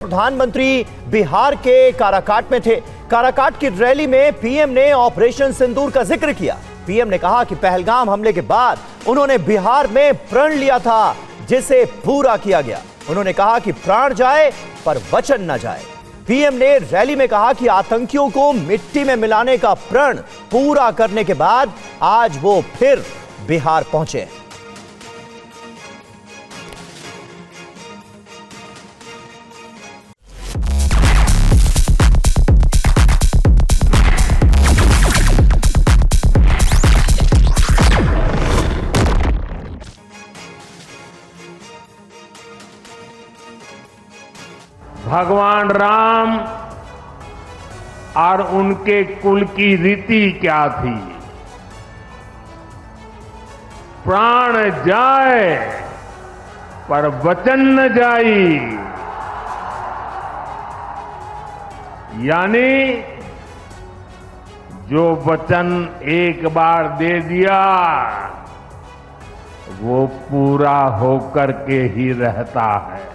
प्रधानमंत्री बिहार के काराकाट में थे। काराकाट की रैली में पीएम ने ऑपरेशन सिंदूर का जिक्र किया। पीएम ने कहा कि पहलगाम हमले के बाद उन्होंने बिहार में प्रण लिया था, जिसे पूरा किया गया। उन्होंने कहा कि प्राण जाए पर वचन न जाए। पीएम ने रैली में कहा कि आतंकियों को मिट्टी में मिलाने का प्रण पूरा करने के बाद आज वो फिर बिहार पहुंचे। भगवान राम और उनके कुल की रीति क्या थी? प्राण जाए पर वचन न जाई। यानी जो वचन एक बार दे दिया वो पूरा होकर के ही रहता है।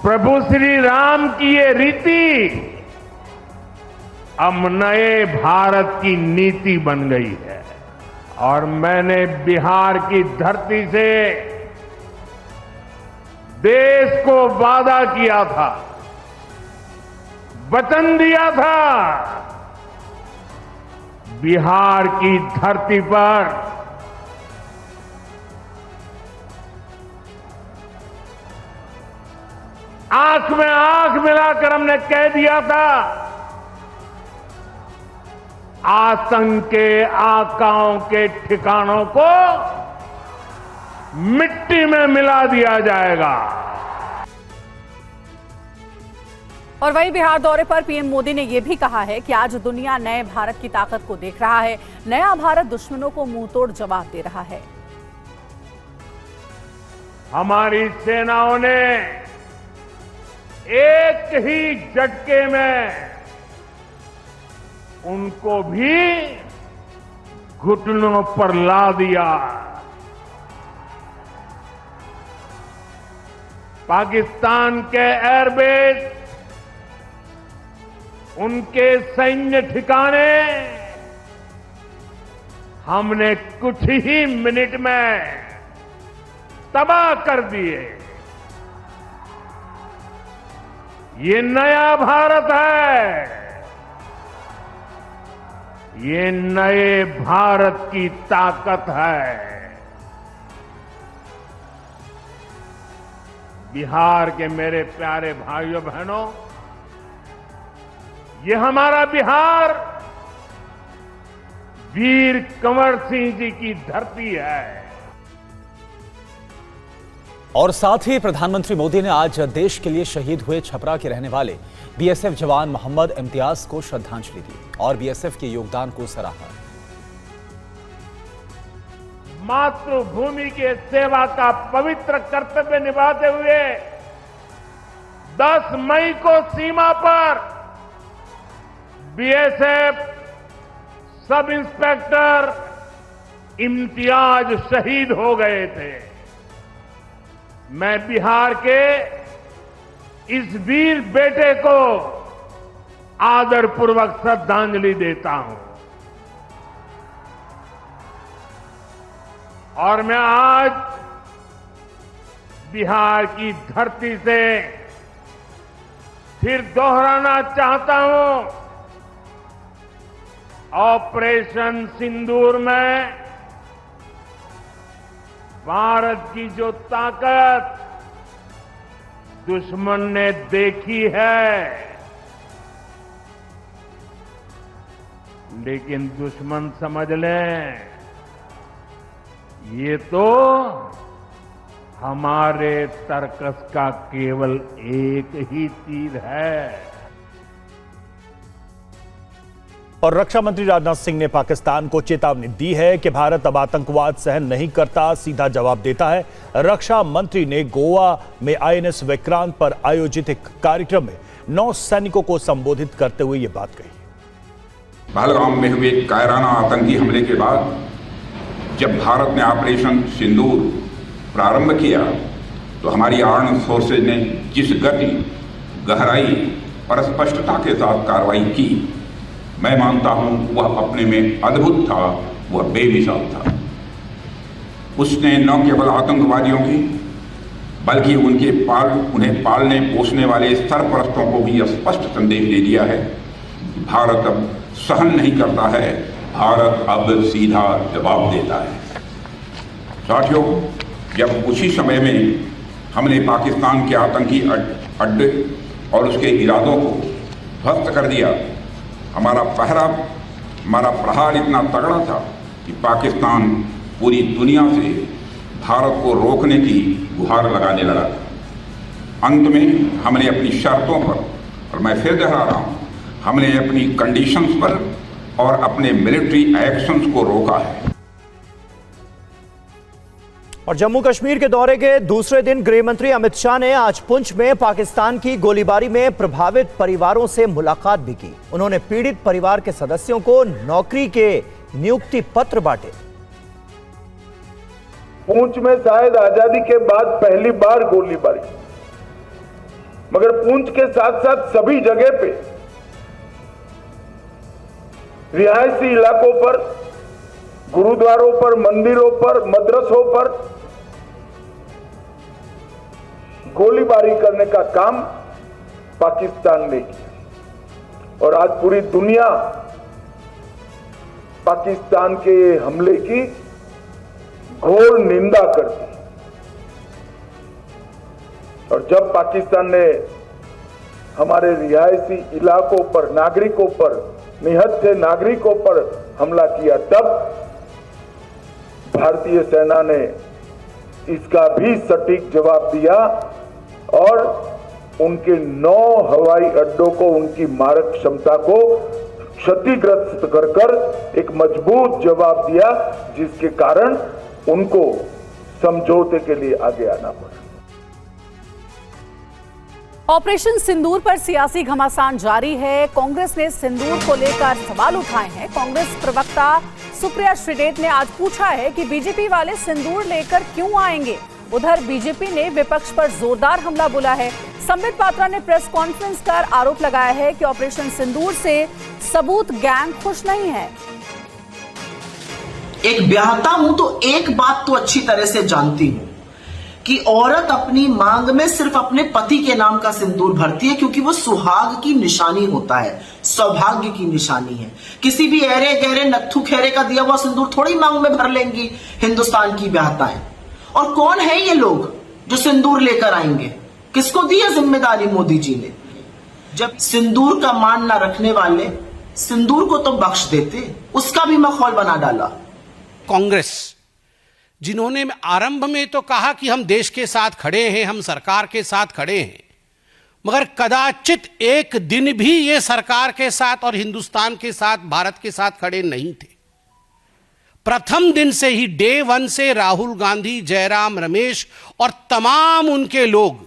प्रभु श्री राम की ये रीति अब नए भारत की नीति बन गई है। और मैंने बिहार की धरती से देश को वादा किया था, वचन दिया था, बिहार की धरती पर आंख में आंख मिलाकर हमने कह दिया था, आतंक के आकाओं के ठिकानों को मिट्टी में मिला दिया जाएगा। और वहीं बिहार दौरे पर पीएम मोदी ने यह भी कहा है कि आज दुनिया नए भारत की ताकत को देख रहा है। नया भारत दुश्मनों को मुंहतोड़ जवाब दे रहा है। हमारी सेनाओं ने एक ही झटके में उनको भी घुटनों पर ला दिया। पाकिस्तान के एयरबेस, उनके सैन्य ठिकाने हमने कुछ ही मिनट में तबाह कर दिए। ये नया भारत है। ये नए भारत की ताकत है। बिहार के मेरे प्यारे भाइयों बहनों, ये हमारा बिहार वीर कंवर सिंह जी की धरती है। और साथ ही प्रधानमंत्री मोदी ने आज देश के लिए शहीद हुए छपरा के रहने वाले बीएसएफ जवान मोहम्मद इम्तियाज को श्रद्धांजलि दी और बीएसएफ के योगदान को सराहा। मातृभूमि के सेवा का पवित्र कर्तव्य निभाते हुए 10 मई को सीमा पर बीएसएफ सब इंस्पेक्टर इम्तियाज शहीद हो गए थे। मैं बिहार के इस वीर बेटे को आदरपूर्वक श्रद्धांजलि देता हूं। और मैं आज बिहार की धरती से फिर दोहराना चाहता हूं, ऑपरेशन सिंदूर में भारत की जो ताकत दुश्मन ने देखी है, लेकिन दुश्मन समझ लें ये तो हमारे तर्कस का केवल एक ही तीर है। और रक्षा मंत्री राजनाथ सिंह ने पाकिस्तान को चेतावनी दी है कि भारत अब आतंकवाद सहन नहीं करता, सीधा जवाब देता है। रक्षा मंत्री ने गोवा में आईएनएस विक्रांत पर आयोजित एक कार्यक्रम में 9 सैनिकों को संबोधित करते हुए ये बात कही। पहलगाम में हुए कायराना आतंकी हमले के बाद जब भारत ने ऑपरेशन सिंदूर प्रारंभ किया तो हमारी आर्म्ड फोर्सेज ने जिस गति, गहराई और स्पष्टता के साथ कार्रवाई की, मैं मानता हूं वह अपने में अद्भुत था, वह बेमिसाल था। उसने न केवल आतंकवादियों की बल्कि उन्हें पालने पोसने वाले सरपरस्तों को भी स्पष्ट संदेश दे दिया है कि भारत अब सहन नहीं करता है, भारत अब सीधा जवाब देता है। साथियों, जब कुछ ही समय में हमने पाकिस्तान के आतंकी अड्डे और उसके इरादों को ध्वस्त कर दिया, हमारा प्रहार इतना तगड़ा था कि पाकिस्तान पूरी दुनिया से भारत को रोकने की गुहार लगाने लगा था। अंत में हमने अपनी शर्तों पर, और मैं फिर दोहरा रहा हूं, हमने अपनी कंडीशंस पर और अपने मिलिट्री एक्शंस को रोका है। और जम्मू कश्मीर के दौरे के दूसरे दिन गृह मंत्री अमित शाह ने आज पुंछ में पाकिस्तान की गोलीबारी में प्रभावित परिवारों से मुलाकात भी की। उन्होंने पीड़ित परिवार के सदस्यों को नौकरी के नियुक्ति पत्र बांटे। पुंछ में शायद आजादी के बाद पहली बार गोलीबारी, मगर पुंछ के साथ साथ सभी जगह पे रिहायशी इलाकों पर, गुरुद्वारों पर, मंदिरों पर, मदरसों पर गोलीबारी करने का काम पाकिस्तान ने किया और आज पूरी दुनिया पाकिस्तान के हमले की घोर निंदा करती। और जब पाकिस्तान ने हमारे रिहायशी इलाकों पर, नागरिकों पर, निहत्थे नागरिकों पर हमला किया, तब भारतीय सेना ने इसका भी सटीक जवाब दिया और उनके 9 हवाई अड्डों को, उनकी मारक क्षमता को क्षतिग्रस्त कर एक मजबूत जवाब दिया, जिसके कारण उनको समझौते के लिए आगे आना पड़ा। ऑपरेशन सिंदूर पर सियासी घमासान जारी है। कांग्रेस ने सिंदूर को लेकर सवाल उठाए हैं। कांग्रेस प्रवक्ता सुप्रिया श्रीनेत ने आज पूछा है कि बीजेपी वाले सिंदूर लेकर क्यों आएंगे। उधर बीजेपी ने विपक्ष पर जोरदार हमला बोला है। संबित पात्रा ने प्रेस कॉन्फ्रेंस कर आरोप लगाया है कि ऑपरेशन सिंदूर से सबूत गैंग खुश नहीं है। एक ब्याहता हूं तो एक बात तो अच्छी तरह से जानती हूं कि औरत अपनी मांग में सिर्फ अपने पति के नाम का सिंदूर भरती है, क्योंकि वो सुहाग की निशानी होता है, सौभाग्य की निशानी है। किसी भी ऐरे गहरे नत्थु खेरे का दिया हुआ सिंदूर थोड़ी मांग में भर लेंगी हिंदुस्तान की ब्याहताएं। और कौन है ये लोग जो सिंदूर लेकर आएंगे? किसको दी है जिम्मेदारी मोदी जी ने? जब सिंदूर का मान ना रखने वाले सिंदूर को तो बख्श देते, उसका भी माहौल बना डाला। कांग्रेस जिन्होंने आरंभ में तो कहा कि हम देश के साथ खड़े हैं, हम सरकार के साथ खड़े हैं, मगर कदाचित एक दिन भी ये सरकार के साथ और हिंदुस्तान के साथ, भारत के साथ खड़े नहीं थे। प्रथम दिन से ही, डे 1 से राहुल गांधी, जयराम रमेश और तमाम उनके लोग,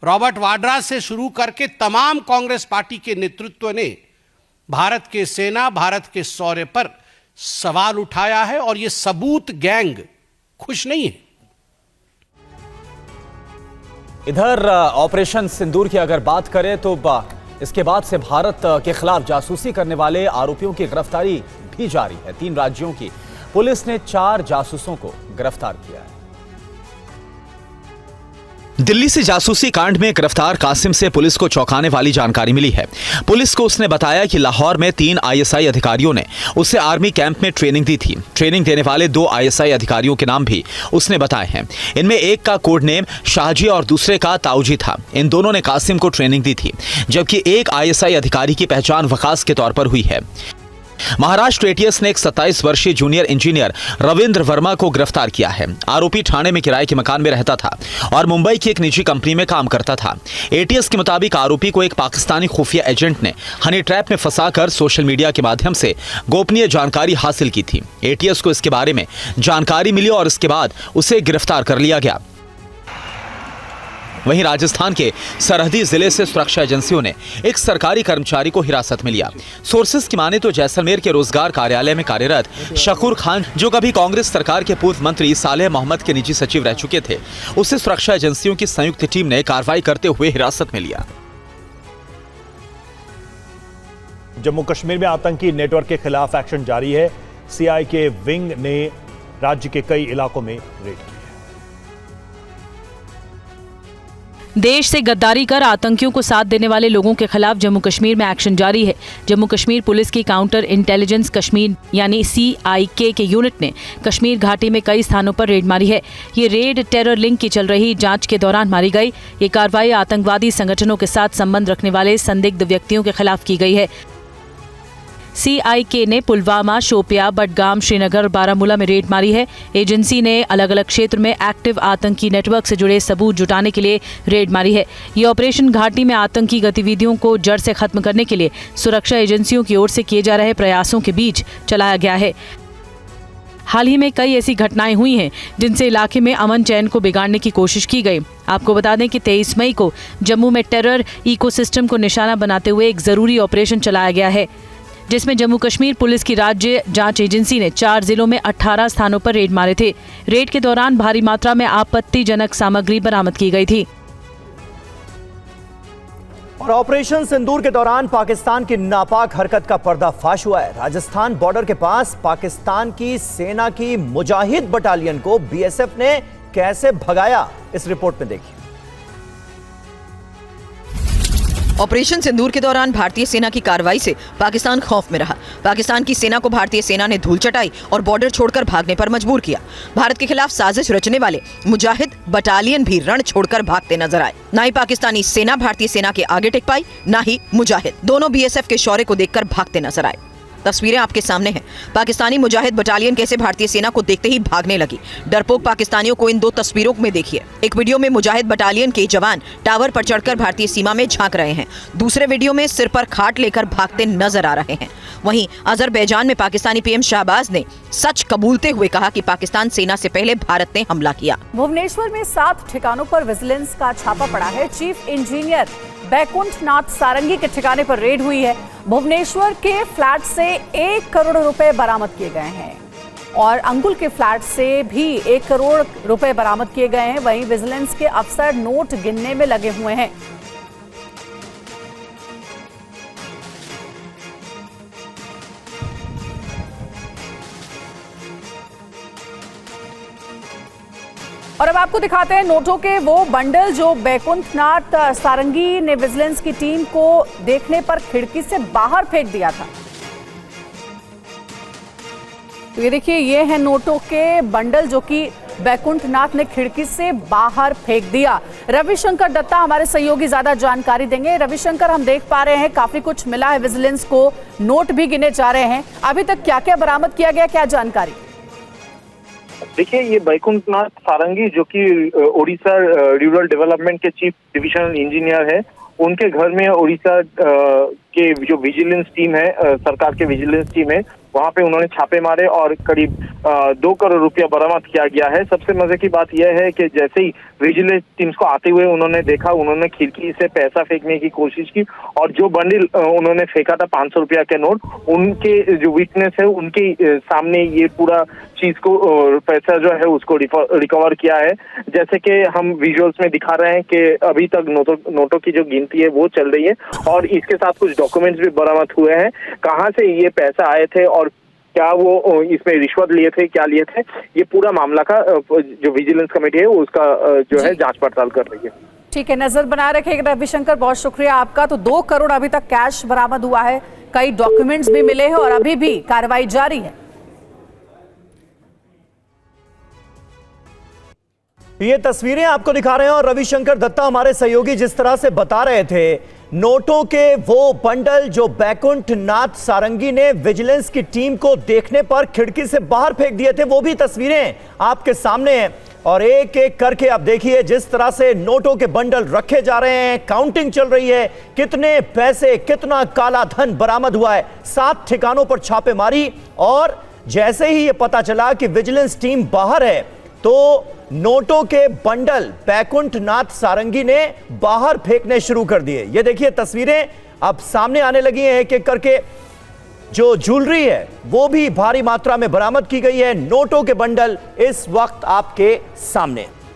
रॉबर्ट वाड्रा से शुरू करके तमाम कांग्रेस पार्टी के नेतृत्व ने भारत के सेना, भारत के शौर्य पर सवाल उठाया है और ये सबूत गैंग खुश नहीं है। इधर ऑपरेशन सिंदूर की अगर बात करें तो इसके बाद से भारत के खिलाफ जासूसी करने वाले आरोपियों की गिरफ्तारी भी जारी है। 3 राज्यों की पुलिस ने 4 जासूसों को गिरफ्तार किया है। दिल्ली से जासूसी कांड में गिरफ्तार कासिम से पुलिस को चौंकाने वाली जानकारी मिली है। पुलिस को उसने बताया कि लाहौर में 3 आईएसआई अधिकारियों ने उसे आर्मी कैंप में ट्रेनिंग दी थी। ट्रेनिंग देने वाले 2 आईएसआई अधिकारियों के नाम भी उसने बताए हैं। इनमें एक का कोड नेम शाहजी और दूसरे का ताऊजी था। इन दोनों ने कासिम को ट्रेनिंग दी थी, जबकि एक आईएसआई अधिकारी की पहचान वकास के तौर पर हुई है। महाराष्ट्र एटीएस ने एक 27 वर्षीय जूनियर इंजीनियर रविंद्र वर्मा को गिरफ्तार किया है। आरोपी ठाणे में किराए के मकान में रहता था और मुंबई की एक निजी कंपनी में काम करता था। एटीएस के मुताबिक आरोपी को एक पाकिस्तानी खुफिया एजेंट ने हनी ट्रैप में फंसाकर सोशल मीडिया के माध्यम से गोपनीय जानकारी हासिल की थी। एटीएस को इसके बारे में जानकारी मिली और इसके बाद उसे गिरफ्तार कर लिया गया। वहीं राजस्थान के सरहदी जिले से सुरक्षा एजेंसियों ने एक सरकारी कर्मचारी को हिरासत में लिया। सोर्सेस की माने तो जैसलमेर के रोजगार कार्यालय में कार्यरत शकूर खान, जो कभी कांग्रेस सरकार के पूर्व मंत्री सालेह मोहम्मद के निजी सचिव रह चुके थे, उसे सुरक्षा एजेंसियों की संयुक्त टीम ने कार्रवाई करते हुए हिरासत में लिया। जम्मू कश्मीर में आतंकी नेटवर्क के खिलाफ एक्शन जारी है। सीआईके विंग ने राज्य के कई इलाकों में रेड की है। देश से गद्दारी कर आतंकियों को साथ देने वाले लोगों के खिलाफ जम्मू कश्मीर में एक्शन जारी है। जम्मू कश्मीर पुलिस की काउंटर इंटेलिजेंस कश्मीर यानी सीआईके के यूनिट ने कश्मीर घाटी में कई स्थानों पर रेड मारी है। ये रेड टेरर लिंक की चल रही जांच के दौरान मारी गई। ये कार्रवाई आतंकवादी संगठनों के साथ संबंध रखने वाले संदिग्ध व्यक्तियों के खिलाफ की गई है। सीआईके ने पुलवामा, शोपिया, बडगाम, श्रीनगर, बारामूला में रेड मारी है। एजेंसी ने अलग अलग क्षेत्र में एक्टिव आतंकी नेटवर्क से जुड़े सबूत जुटाने के लिए रेड मारी है। ये ऑपरेशन घाटी में आतंकी गतिविधियों को जड़ से खत्म करने के लिए सुरक्षा एजेंसियों की ओर से किए जा रहे प्रयासों के बीच चलाया गया है। हाल ही में कई ऐसी घटनाएं हुई हैं जिनसे इलाके में अमन चैन को बिगाड़ने की कोशिश की गई। आपको बता दें कि 23 मई को जम्मू में टेरर इकोसिस्टम को निशाना बनाते हुए एक जरूरी ऑपरेशन चलाया गया है, जिसमें जम्मू कश्मीर पुलिस की राज्य जांच एजेंसी ने 4 जिलों में 18 स्थानों पर रेड मारे थे। रेड के दौरान भारी मात्रा में आपत्तिजनक सामग्री बरामद की गई थी। और ऑपरेशन सिंदूर के दौरान पाकिस्तान की नापाक हरकत का पर्दाफाश हुआ है। राजस्थान बॉर्डर के पास पाकिस्तान की सेना की मुजाहिद बटालियन को बीएसएफ ने कैसे भगाया, इस रिपोर्ट में देखिए। ऑपरेशन सिंदूर के दौरान भारतीय सेना की कार्रवाई से पाकिस्तान खौफ में रहा। पाकिस्तान की सेना को भारतीय सेना ने धूल चटाई और बॉर्डर छोड़कर भागने पर मजबूर किया। भारत के खिलाफ साजिश रचने वाले मुजाहिद बटालियन भी रण छोड़कर भागते नजर आए। न ही पाकिस्तानी सेना भारतीय सेना के आगे टिक पाई, न ही मुजाहिद। दोनों बीएसएफ के शौर्य को देखकर भागते नजर आए। तस्वीरें आपके सामने हैं। पाकिस्तानी मुजाहिद बटालियन कैसे भारतीय सेना को देखते ही भागने लगी। डरपोक पाकिस्तानियों को इन 2 तस्वीरों में देखिए। एक वीडियो में मुजाहिद बटालियन के जवान टावर पर चढ़कर भारतीय सीमा में झांक रहे हैं। दूसरे वीडियो में सिर पर खाट लेकर भागते नजर आ रहे हैं। वहीं अजरबैजान में पाकिस्तानी पीएम शहबाज ने सच कबूलते हुए कहा कि पाकिस्तान सेना से पहले भारत ने हमला किया। भुवनेश्वर में 7 ठिकानों पर विजिलेंस का छापा पड़ा है। चीफ इंजीनियर बैकुंठ नाथ सारंगी के ठिकाने पर रेड हुई है। भुवनेश्वर के फ्लैट से 1 करोड़ रुपए बरामद किए गए हैं और अंगुल के फ्लैट से भी 1 करोड़ रुपए बरामद किए गए हैं। वहीं विजिलेंस के अफसर नोट गिनने में लगे हुए हैं। और अब आपको दिखाते हैं नोटों के वो बंडल जो बैकुंठ नाथ सारंगी ने विजिलेंस की टीम को देखने पर खिड़की से बाहर फेंक दिया था। तो ये देखिए, ये है नोटों के बंडल जो कि बैकुंठ नाथ ने खिड़की से बाहर फेंक दिया। रविशंकर दत्ता हमारे सहयोगी ज्यादा जानकारी देंगे। रविशंकर, हम देख पा रहे हैं काफी कुछ मिला है विजिलेंस को, नोट भी गिने जा रहे हैं। अभी तक क्या क्या बरामद किया गया, क्या जानकारी? देखिए, ये बैकुंठ नाथ सारंगी जो कि उड़ीसा रूरल डेवलपमेंट के चीफ डिविजनल इंजीनियर है, उनके घर में उड़ीसा के जो विजिलेंस टीम है, सरकार के विजिलेंस टीम है, वहां पे उन्होंने छापे मारे और करीब 2 करोड़ रुपया बरामद किया गया है। सबसे मजे की बात यह है कि जैसे ही विजिलेंस टीम्स को आते हुए उन्होंने देखा, उन्होंने खिड़की से पैसा फेंकने की कोशिश की और जो बंडल उन्होंने फेंका था 500 रुपया के नोट, उनके जो विटनेस है उनके सामने ये पूरा चीज को पैसा जो है उसको रिकवर किया है। जैसे कि हम विजुअल्स में दिखा रहे हैं कि अभी तक नोटों की जो गिनती है वो चल रही है और इसके साथ कुछ डॉक्यूमेंट्स भी बरामद हुए हैं। कहाँ से ये पैसा आए थे और क्या वो इसमें रिश्वत लिए थे, क्या लिए थे, ये पूरा मामला का जो विजिलेंस कमेटी है उसका जो है जांच पड़ताल कर रही है। ठीक है, नजर बनाए रखिएगा रविशंकर, बहुत शुक्रिया आपका। तो 2 करोड़ अभी तक कैश बरामद हुआ है, कई डॉक्यूमेंट्स भी मिले हैं और अभी भी कार्रवाई जारी है। ये तस्वीरें आपको दिखा रहे हैं और रविशंकर दत्ता हमारे सहयोगी जिस तरह से बता रहे थे, नोटों के वो बंडल जो बैकुंठ नाथ सारंगी ने विजिलेंस की टीम को देखने पर खिड़की से बाहर फेंक दिए थे, वो भी तस्वीरें आपके सामने हैं। और एक एक करके आप देखिए जिस तरह से नोटों के बंडल रखे जा रहे हैं, काउंटिंग चल रही है, कितने पैसे, कितना काला धन बरामद हुआ है। 7 ठिकानों पर छापेमारी और जैसे ही ये पता चला कि विजिलेंस टीम बाहर है तो नोटों के बंडल बैकुंठ नाथ सारंगी ने बाहर फेंकने शुरू कर दिए। ये देखिए तस्वीरें अब सामने आने लगी हैं एक एक करके। जो ज्वेलरी है वो भी भारी मात्रा में बरामद की गई है। नोटों के बंडल इस वक्त आपके सामने।